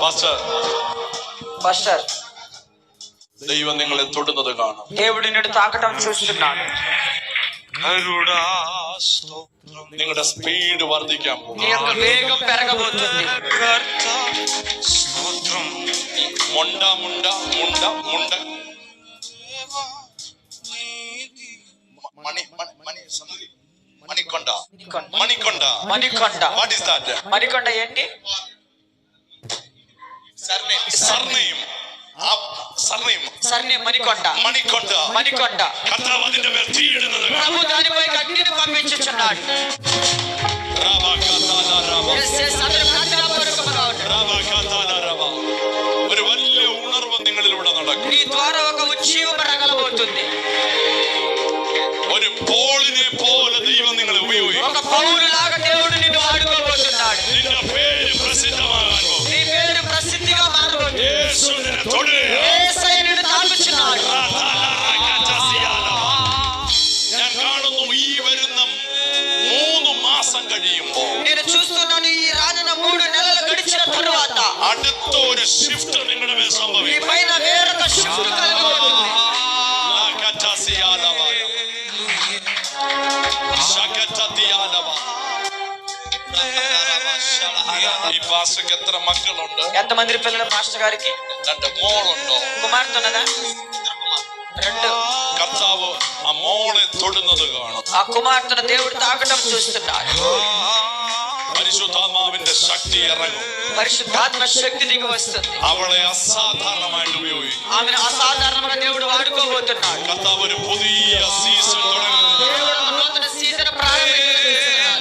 Pastor ദൈവം നിങ്ങളെ തൊടുന്നത് കാണാം. దేవుడు నిన్ను తాకటం చూస్తున్నాడు. നിങ്ങളുടെ സ്പീഡ് വർദ്ധിക്കാൻ പോകും. నీ యొక్క వేగం పెరగబోతుంది. മുണ്ട മുണ്ട മുണ്ട മുണ്ട Manikonda Manikonda Manikonda. What is that? Manikonda ఏంటి? സർനെയിം మణికొండ. മണിക്കൊണ്ട మణికొండ. കർത്താവ് അതിന്റെ മേൽ തീയിടുന്നത്. ప్రభు దానిపై అగ్నిని పంపించుచున్నాడు. ഒരു വലിയ ഉണർവ് നിങ്ങളിലൂടെ നടക്കും. నీ ద్వారా ఒక ఉజ్జీవం రగలబోతుంది. ഒരു പോളിനെ പോലെ ദൈവം നിങ്ങളെ ഉപയോഗിക്കും. ఒక పౌరులాగా దేవుడు నిన్ను వాడుకోబోతున్నాడు. നിന്റെ പേര് പ്രസിദ്ധമാകാൻ പോകും. నీ పేరు ప్రసిద్ధిగా మారబోతుంది. യേശു നിന്നെ തൊടുകയാണ്. యేసయ్య నిన్ను తాకుచున్నాడు. ഞാൻ കാണുന്നു ഈ വരുന്ന 3 മാസം കഴിയുമ്പോൾ నేను చూస్తున్నాను ఈ రానున్న 3 నెలలు గడిచిన తరువాత അടുത്ത ഒരു ഷിഫ്റ്റ് നിങ്ങളുടെ മേൽ ఈ സംഭവിക്കും. పైన వేరొక శిక్షణ కలగబోతుంది. ഈ പാസ്റ്റർക്ക് എത്ര മക്കളുണ്ട്? ఎంతమంది పిల్లలు మాస్టర్ గారికి? 2 മോളുണ്ടോ? కుమార్తె ఉన్నదా? 2. കർത്താവ് ആ മോളെ തൊടുന്നത് കാണും. ఆ కుమార్తెను దేవుడు తాకటం చూస్తున్నాడు. പരിശുദ്ധാത്മാവിന്റെ ശക്തി ഇറങ്ങും. పరిశుద్ధాత్మ శక్తి దిగి వస్తుంది. അവളെ അസാധാരണമായിട്ട് ഉപയോഗിക്കും. ఆమెను అసాధారణంగా దేవుడు వాడుకోబోతున్నాడు. കർത്താവ് ഒരു പുതിയ സീസൺ തുടങ്ങുന്നു. దేవుడు ఒక నూతన సీజన్ ప్రారంభిస్తున్నాడు.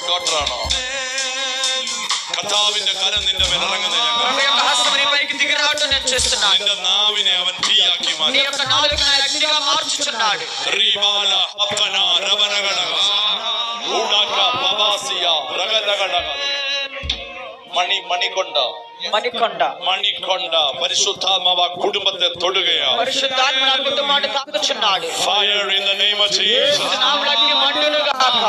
ഡോക്ടറാണോ? കർത്താവിന്റെ കരം നിന്റെ മേൽ ഇറങ്ങുന്നത് ഞാൻ ప్రభు యొక్క హస్తం నీ పైకి దిగి రావటం నేను చూస్తున్నాను. നിന്റെ നാവിനെ അവൻ തീയാക്കി నీ മാറ്റും. యొక్క నాలుకను ఆయన అగ్నిగా మార్చుచున్నాడు. റിബാല അപ്പന രവനഗണക ഊടാക പവാസിയ രഗനഗണക മണിക്കൊണ്ട మణికొండ. മണിക്കൊണ്ട പരിശുദ്ധാത്മാവ കുടുംബത്തെ തൊടുകയാണ്. పరిశుద్ధాత్మ నా కుటుంబాన్ని తాకుచున్నాడు. Fire in the name of Jesus. నామములో అగ్ని మండును గాక.